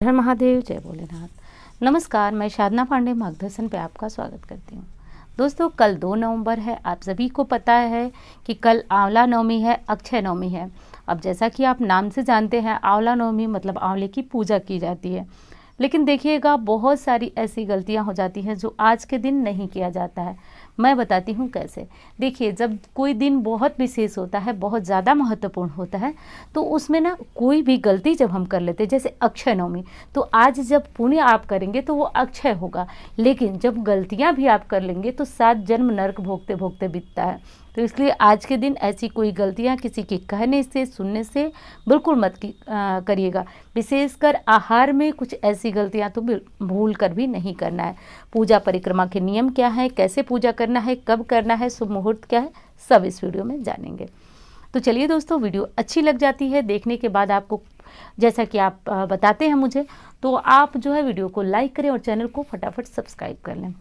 हर महादेव, जय भोलेनाथ। नमस्कार, मैं साधना पांडे मार्गदर्शन पे आपका स्वागत करती हूँ। दोस्तों, कल 2 नवंबर है। आप सभी को पता है कि कल आंवला नवमी है, अक्षय नवमी है। अब जैसा कि आप नाम से जानते हैं, आंवला नवमी मतलब आंवले की पूजा की जाती है। लेकिन देखिएगा, बहुत सारी ऐसी गलतियां हो जाती हैं जो आज के दिन नहीं किया जाता है। मैं बताती हूँ कैसे। देखिए, जब कोई दिन बहुत विशेष होता है, बहुत ज़्यादा महत्वपूर्ण होता है, तो उसमें ना कोई भी गलती जब हम कर लेते हैं, जैसे अक्षय नवमी, तो आज जब पुण्य आप करेंगे तो वो अक्षय होगा। लेकिन जब गलतियां भी आप कर लेंगे तो 7 जन्म नरक भोगते भोगते बीतता है। तो इसलिए आज के दिन ऐसी कोई गलतियां किसी के कहने से, सुनने से बिल्कुल मत करिएगा। विशेषकर आहार में कुछ ऐसी गलतियां तो भूल कर भी नहीं करना है। पूजा परिक्रमा के नियम क्या है, कैसे पूजा करना है, कब करना है, शुभ मुहूर्त क्या है, सब इस वीडियो में जानेंगे। तो चलिए दोस्तों, वीडियो अच्छी लग जाती है देखने के बाद आपको, जैसा कि आप बताते हैं मुझे, तो आप जो है वीडियो को लाइक करें और चैनल को फटाफट सब्सक्राइब कर लें।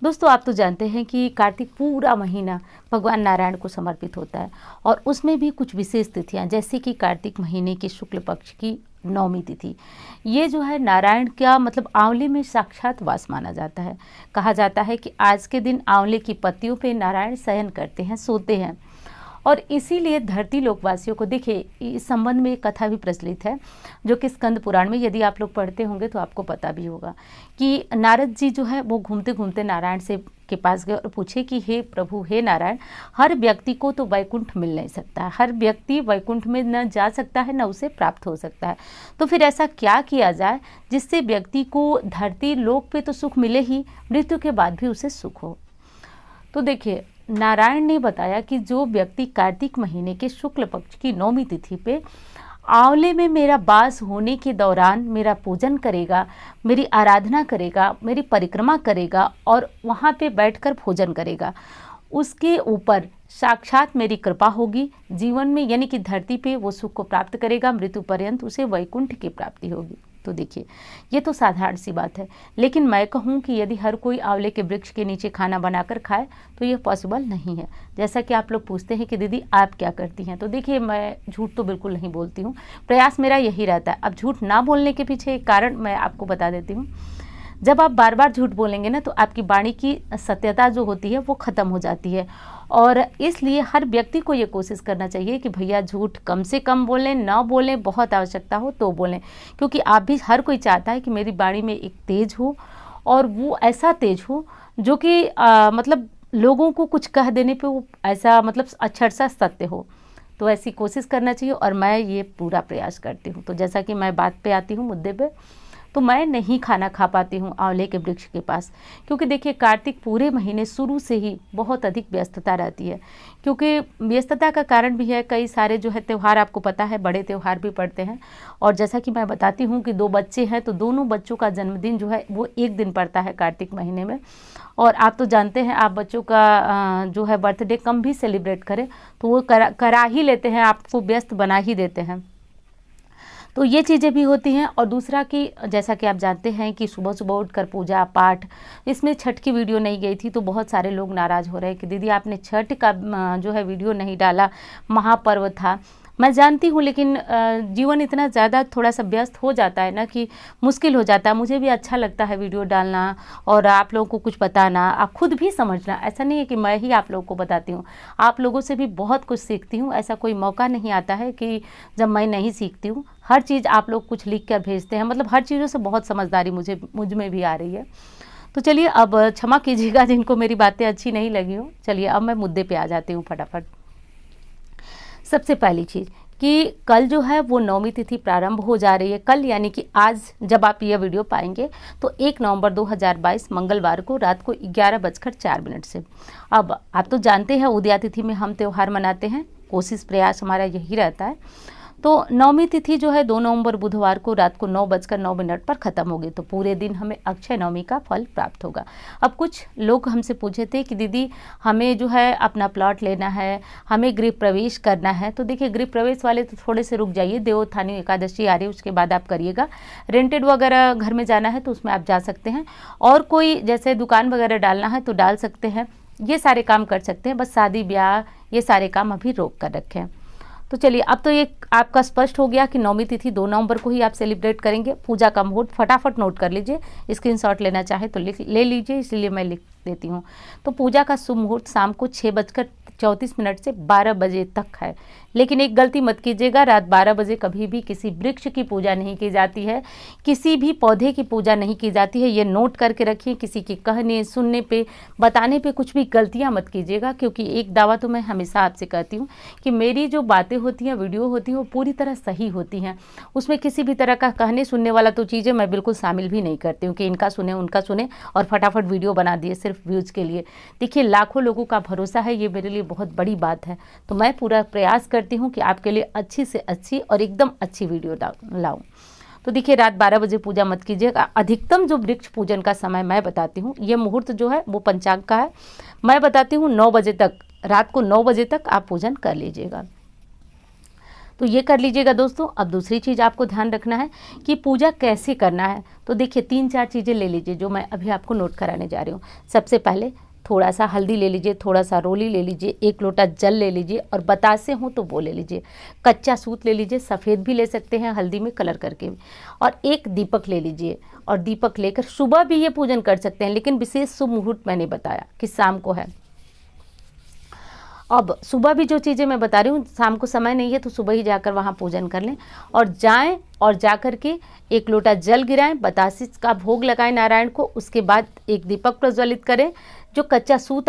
दोस्तों, आप तो जानते हैं कि कार्तिक पूरा महीना भगवान नारायण को समर्पित होता है, और उसमें भी कुछ विशेष तिथियां, जैसे कि कार्तिक महीने की शुक्ल पक्ष की नौमी तिथि, ये जो है नारायण का मतलब आंवले में साक्षात वास माना जाता है। कहा जाता है कि आज के दिन आंवले की पत्तियों पे नारायण शयन करते हैं, सोते हैं, और इसीलिए धरती लोकवासियों को, देखिए इस संबंध में एक कथा भी प्रचलित है जो कि स्कंद पुराण में, यदि आप लोग पढ़ते होंगे तो आपको पता भी होगा कि नारद जी जो है वो घूमते घूमते नारायण से के पास गए और पूछे कि हे प्रभु, हे नारायण, हर व्यक्ति को तो वैकुंठ मिल नहीं सकता है, हर व्यक्ति वैकुंठ में न जा सकता है, न उसे प्राप्त हो सकता है। तो फिर ऐसा क्या किया जाए जिससे व्यक्ति को धरती लोक पे तो सुख मिले ही, मृत्यु के बाद भी उसे सुख हो। तो देखिए, नारायण ने बताया कि जो व्यक्ति कार्तिक महीने के शुक्ल पक्ष की नौमी तिथि पे आंवले में मेरा वास होने के दौरान मेरा पूजन करेगा, मेरी आराधना करेगा, मेरी परिक्रमा करेगा और वहाँ पे बैठकर भोजन करेगा, उसके ऊपर साक्षात मेरी कृपा होगी। जीवन में यानी कि धरती पे वो सुख को प्राप्त करेगा, मृत्यु पर्यंत उसे वैकुंठ की प्राप्ति होगी। तो देखिए, ये तो साधारण सी बात है, लेकिन मैं कहूँ कि यदि हर कोई आंवले के वृक्ष के नीचे खाना बनाकर खाए तो ये पॉसिबल नहीं है। जैसा कि आप लोग पूछते हैं कि दीदी आप क्या करती हैं, तो देखिए, मैं झूठ तो बिल्कुल नहीं बोलती हूँ, प्रयास मेरा यही रहता है। अब झूठ ना बोलने के पीछे एक कारण मैं आपको बता देती हूँ। जब आप बार बार झूठ बोलेंगे ना, तो आपकी वाणी की सत्यता जो होती है वो ख़त्म हो जाती है, और इसलिए हर व्यक्ति को ये कोशिश करना चाहिए कि भैया झूठ कम से कम बोलें, ना बोलें, बहुत आवश्यकता हो तो बोलें, क्योंकि आप भी, हर कोई चाहता है कि मेरी वाणी में एक तेज हो, और वो ऐसा तेज हो जो कि मतलब लोगों को कुछ कह देने पे वो ऐसा मतलब अक्षरशः सत्य हो। तो ऐसी कोशिश करना चाहिए, और मैं ये पूरा प्रयास करती हूँ। तो जैसा कि मैं बात पे आती हूँ, मुद्दे पे, तो मैं नहीं खाना खा पाती हूँ आंवले के वृक्ष के पास, क्योंकि देखिए कार्तिक पूरे महीने शुरू से ही बहुत अधिक व्यस्तता रहती है। क्योंकि व्यस्तता का कारण भी है, कई सारे जो है त्यौहार, आपको पता है बड़े त्यौहार भी पड़ते हैं, और जैसा कि मैं बताती हूँ कि 2 बच्चे हैं, तो दोनों बच्चों का जन्मदिन जो है वो एक दिन पड़ता है कार्तिक महीने में। और आप तो जानते हैं, आप बच्चों का जो है बर्थडे कम भी सेलिब्रेट करें तो वो करा ही लेते हैं, आपको व्यस्त बना ही देते हैं। तो ये चीज़ें भी होती हैं। और दूसरा कि जैसा कि आप जानते हैं कि सुबह सुबह उठकर पूजा पाठ, इसमें छठ की वीडियो नहीं गई थी, तो बहुत सारे लोग नाराज़ हो रहे हैं कि दीदी आपने छठ का जो है वीडियो नहीं डाला, महापर्व था। मैं जानती हूँ, लेकिन जीवन इतना ज़्यादा थोड़ा सा व्यस्त हो जाता है ना कि मुश्किल हो जाता है। मुझे भी अच्छा लगता है वीडियो डालना और आप लोगों को कुछ बताना, आप खुद भी समझना। ऐसा नहीं है कि मैं ही आप लोगों को बताती हूँ, आप लोगों से भी बहुत कुछ सीखती हूँ। ऐसा कोई मौका नहीं आता है कि जब मैं नहीं सीखती हूँ। हर चीज़ आप लोग कुछ लिख कर भेजते हैं, मतलब हर चीज़ों से बहुत समझदारी मुझ में भी आ रही है। तो चलिए, अब क्षमा कीजिएगा जिनको मेरी बातें अच्छी नहीं लगी हो। चलिए, अब मैं मुद्दे पे आ जाती हूँ फटाफट। सबसे पहली चीज़ कि कल जो है वो नौमी तिथि प्रारंभ हो जा रही है। कल यानी कि आज जब आप यह वीडियो पाएंगे तो 1 नवंबर 2022 मंगलवार को रात को 11:04 से। अब आप तो जानते हैं, उदया तिथि में हम त्यौहार मनाते हैं, कोशिश प्रयास हमारा यही रहता है। तो नौमी तिथि जो है 2 नवंबर बुधवार को रात को 9:09 पर ख़त्म होगी, तो पूरे दिन हमें अक्षय नवमी का फल प्राप्त होगा। अब कुछ लोग हमसे पूछे थे कि दीदी हमें जो है अपना प्लॉट लेना है, हमें गृह प्रवेश करना है। तो देखिए, गृह प्रवेश वाले तो थोड़े से रुक जाइए, देवोत्थानी एकादशी आ रही है, उसके बाद आप करिएगा। रेंटेड वगैरह घर में जाना है तो उसमें आप जा सकते हैं, और कोई जैसे दुकान वगैरह डालना है तो डाल सकते हैं, ये सारे काम कर सकते हैं। बस शादी ब्याह ये सारे काम अभी रोक कर रखें। तो चलिए, अब तो ये आपका स्पष्ट हो गया कि नौमी तिथि 2 नवंबर को ही आप सेलिब्रेट करेंगे। पूजा का मुहूर्त फटाफट नोट कर लीजिए, स्क्रीनशॉट लेना चाहे तो ले लीजिए, इसलिए मैं लिख देती हूँ। तो पूजा का शुभ मुहूर्त शाम को 6:34 से 12 बजे तक है। लेकिन एक गलती मत कीजिएगा, रात 12 बजे कभी भी किसी वृक्ष की पूजा नहीं की जाती है, किसी भी पौधे की पूजा नहीं की जाती है। ये नोट करके रखिए, किसी के कहने सुनने पे बताने पे कुछ भी गलतियां मत कीजिएगा, क्योंकि एक दावा तो मैं हमेशा आपसे कहती हूँ कि मेरी जो बातें होती हैं, वीडियो होती हैं, वो पूरी तरह सही होती हैं। उसमें किसी भी तरह का कहने सुनने वाला तो चीज़ें मैं बिल्कुल शामिल भी नहीं करती हूँ कि इनका सुने उनका सुने और फटाफट वीडियो बना दिए सिर्फ व्यूज़ के लिए। देखिए, लाखों लोगों का भरोसा है, ये मेरे लिए बहुत बड़ी बात है। तो मैं पूरा प्रयास करती हूँ कि आपके लिए अच्छी से अच्छी और एकदम अच्छी वीडियो लाऊं। तो देखिए, रात 12 बजे पूजा मत कीजिएगा। अधिकतम जो वृक्ष पूजन का समय मैं बताती हूँ, ये मुहूर्त जो है वो पंचांग का है, मैं बताती हूँ 9 बजे तक, रात को 9 बजे तक आप पूजन कर लीजिएगा। तो ये कर लीजिएगा दोस्तों। अब दूसरी चीज़ आपको ध्यान रखना है कि पूजा कैसे करना है। तो देखिए, 3-4 चीज़ें ले लीजिए जो मैं अभी आपको नोट कराने जा रही हूँ। सबसे पहले थोड़ा सा हल्दी ले लीजिए, थोड़ा सा रोली ले लीजिए, 1 लोटा जल ले लीजिए और बतासे हो तो वो ले लीजिए। कच्चा सूत ले लीजिए, सफ़ेद भी ले सकते हैं हल्दी में कलर करके, और एक दीपक ले लीजिए। और दीपक लेकर सुबह भी ये पूजन कर सकते हैं, लेकिन विशेष शुभ मुहूर्त मैंने बताया कि शाम को है। अब सुबह भी जो चीज़ें मैं बता रही हूँ, शाम को समय नहीं है तो सुबह ही जाकर वहाँ पूजन कर लें और जाएं, और जाकर के 1 लोटा जल गिराएं, बतासे का भोग लगाएं नारायण को। उसके बाद एक दीपक प्रज्वलित करें। जो कच्चा सूत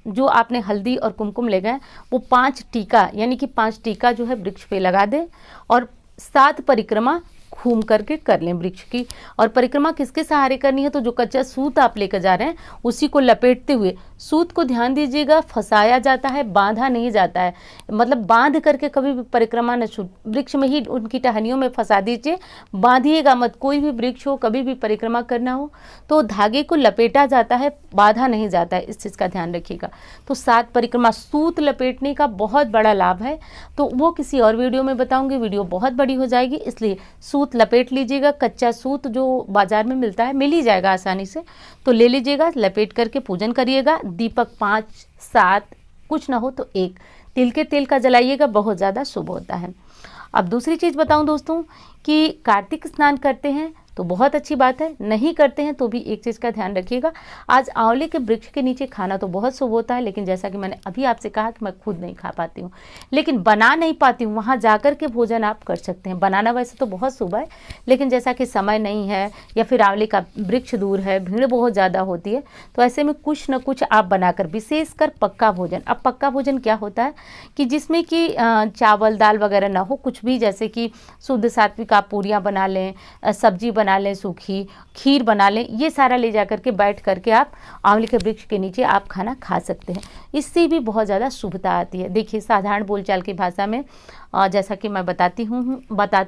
जो आपने हल्दी और कुमकुम ले गए, वो 5 टीका यानी कि 5 टीका जो है वृक्ष पे लगा दें और 7 परिक्रमा घूम करके कर लें वृक्ष की। और परिक्रमा किसके सहारे करनी है, तो जो कच्चा सूत आप लेकर जा रहे हैं उसी को लपेटते हुए, सूत को ध्यान दीजिएगा, फंसाया जाता है, बांधा नहीं जाता है। मतलब बांध करके कभी भी परिक्रमा न वृक्ष में ही उनकी टहनियों में फंसा दीजिए, बांधिएगा मत। कोई भी वृक्ष हो, कभी भी परिक्रमा करना हो तो धागे को लपेटा जाता है, बांधा नहीं जाता है, इस चीज़ का ध्यान रखिएगा। तो 7 परिक्रमा सूत लपेटने का बहुत बड़ा लाभ है, तो वो किसी और वीडियो में बताऊंगी, वीडियो बहुत बड़ी हो जाएगी, इसलिए सूत लपेट लीजिएगा। कच्चा सूत जो बाजार में मिलता है, मिल ही जाएगा आसानी से, तो ले लीजिएगा, लपेट करके पूजन करिएगा। दीपक 5-7, कुछ ना हो तो 1 तिल के तेल का जलाइएगा, बहुत ज़्यादा शुभ होता है। अब दूसरी चीज़ बताऊं दोस्तों कि कार्तिक स्नान करते हैं तो बहुत अच्छी बात है, नहीं करते हैं तो भी एक चीज़ का ध्यान रखिएगा। आज आंवले के वृक्ष के नीचे खाना तो बहुत शुभ होता है, लेकिन जैसा कि मैंने अभी आपसे कहा कि मैं खुद नहीं खा पाती हूँ, लेकिन बना नहीं पाती हूँ, वहाँ जाकर के भोजन आप कर सकते हैं। बनाना वैसे तो बहुत शुभ है, लेकिन जैसा कि समय नहीं है या फिर आंवले का वृक्ष दूर है, भीड़ बहुत ज़्यादा होती है, तो ऐसे में कुछ न कुछ आप बनाकर, विशेषकर पक्का भोजन। अब पक्का भोजन क्या होता है कि जिसमें कि चावल दाल वगैरह ना हो, कुछ भी, जैसे कि शुद्ध सात्विक आप पूरियाँ बना लें, सब्जी बना लें, सूखी खीर बना लें, ये सारा ले जा करके बैठ करके आप आंवले के वृक्ष के नीचे आप खाना खा सकते हैं। इससे भी बहुत ज़्यादा शुभता आती है। देखिए, साधारण बोलचाल की भाषा में जैसा कि मैं बताती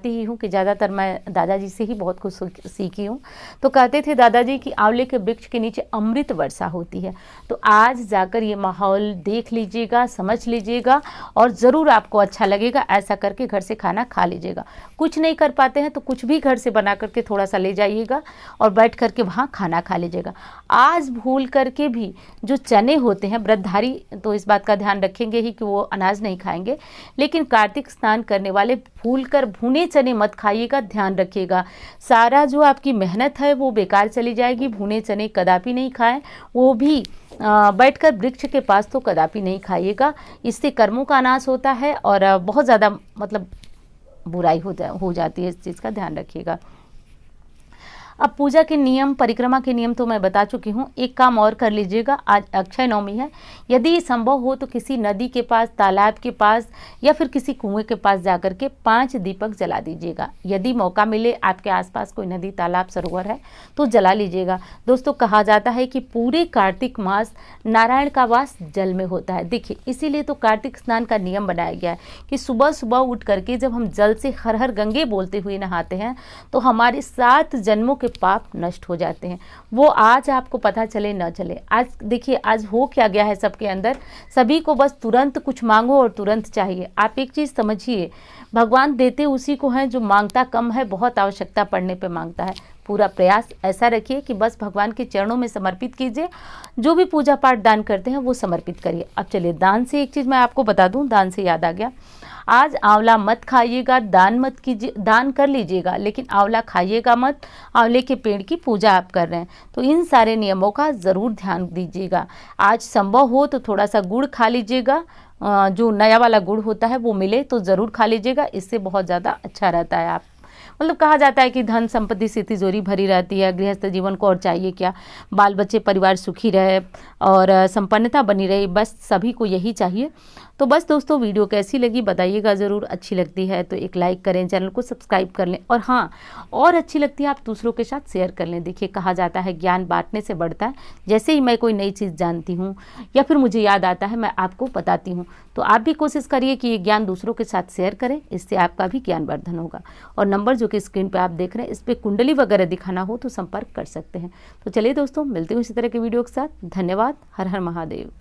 ही हूँ कि ज़्यादातर मैं दादाजी से ही बहुत कुछ सीखी हूँ। तो कहते थे दादाजी कि आंवले के वृक्ष के नीचे अमृत वर्षा होती है। तो आज जाकर ये माहौल देख लीजिएगा, समझ लीजिएगा और ज़रूर आपको अच्छा लगेगा। ऐसा करके घर से खाना खा लीजिएगा। कुछ नहीं कर पाते हैं तो कुछ भी घर से बना करके थोड़ा सा ले जाइएगा और बैठ करके वहाँ खाना खा लीजिएगा। आज भूल करके भी जो चने होते हैं, व्रतधारी तो इस बात का ध्यान रखेंगे ही कि वो अनाज नहीं खाएंगे, लेकिन कार्तिक स्नान करने वाले भूल कर भुने चने मत खाइएगा, ध्यान रखिएगा। सारा जो आपकी मेहनत है वो बेकार चली जाएगी। भुने चने कदापि नहीं खाएं, वो भी बैठकर वृक्ष के पास तो कदापि नहीं खाइएगा। इससे कर्मों का नाश होता है और बहुत ज़्यादा मतलब बुराई हो जाती है, इस चीज़ का ध्यान रखिएगा। अब पूजा के नियम, परिक्रमा के नियम तो मैं बता चुकी हूँ। एक काम और कर लीजिएगा, आज अक्षय नवमी है, यदि संभव हो तो किसी नदी के पास, तालाब के पास या फिर किसी कुएं के पास जाकर के 5 दीपक जला दीजिएगा। यदि मौका मिले, आपके आसपास कोई नदी, तालाब, सरोवर है तो जला लीजिएगा। दोस्तों, कहा जाता है कि पूरे कार्तिक मास नारायण का वास जल में होता है। देखिए, इसीलिए तो कार्तिक स्नान का नियम बनाया गया है कि सुबह सुबह उठ करके जब हम जल से हर हर गंगे बोलते हुए नहाते हैं तो हमारे 7 जन्मों पाप नष्ट हो जाते हैं। वो आज आपको पता चले न चले। आज देखिए, आज हो क्या गया है सबके अंदर, सभी को बस तुरंत कुछ मांगो और तुरंत चाहिए। आप एक चीज़ समझिए, भगवान देते उसी को हैं जो मांगता कम है, बहुत आवश्यकता पड़ने पे मांगता है। पूरा प्रयास ऐसा रखिए कि बस भगवान के चरणों में समर्पित कीजिए। जो भी पूजा पाठ दान करते हैं वो समर्पित करिए। अब चलिए, दान से एक चीज़ मैं आपको बता दूं, दान से याद आ गया, आज आंवला मत खाइएगा, दान मत कीजिए, दान कर लीजिएगा लेकिन आंवला खाइएगा मत, आंवले के पेड़ की पूजा आप कर रहे हैं तो इन सारे नियमों का ज़रूर ध्यान दीजिएगा। आज संभव हो तो थोड़ा सा गुड़ खा लीजिएगा, जो नया वाला गुड़ होता है वो मिले तो ज़रूर खा लीजिएगा, इससे बहुत ज़्यादा अच्छा रहता है। आप मतलब कहा जाता है कि धन संपत्ति से तिजोरी भरी रहती है, गृहस्थ जीवन को और चाहिए क्या, बाल बच्चे परिवार सुखी रहे और संपन्नता बनी रहे, बस सभी को यही चाहिए। तो बस दोस्तों वीडियो कैसी लगी बताइएगा ज़रूर, अच्छी लगती है तो एक लाइक करें, चैनल को सब्सक्राइब कर लें और हाँ और अच्छी लगती है आप दूसरों के साथ शेयर कर लें। देखिए कहा जाता है ज्ञान बांटने से बढ़ता है, जैसे ही मैं कोई नई चीज़ जानती हूँ या फिर मुझे याद आता है मैं आपको बताती हूँ, तो आप भी कोशिश करिए कि ये ज्ञान दूसरों के साथ शेयर करें, इससे आपका भी ज्ञानवर्धन होगा। और नंबर जो कि स्क्रीन पर आप देख रहे हैं इस पर कुंडली वगैरह दिखाना हो तो संपर्क कर सकते हैं। तो चलिए दोस्तों मिलते हैं इसी तरह के वीडियो के साथ। धन्यवाद। हर हर महादेव।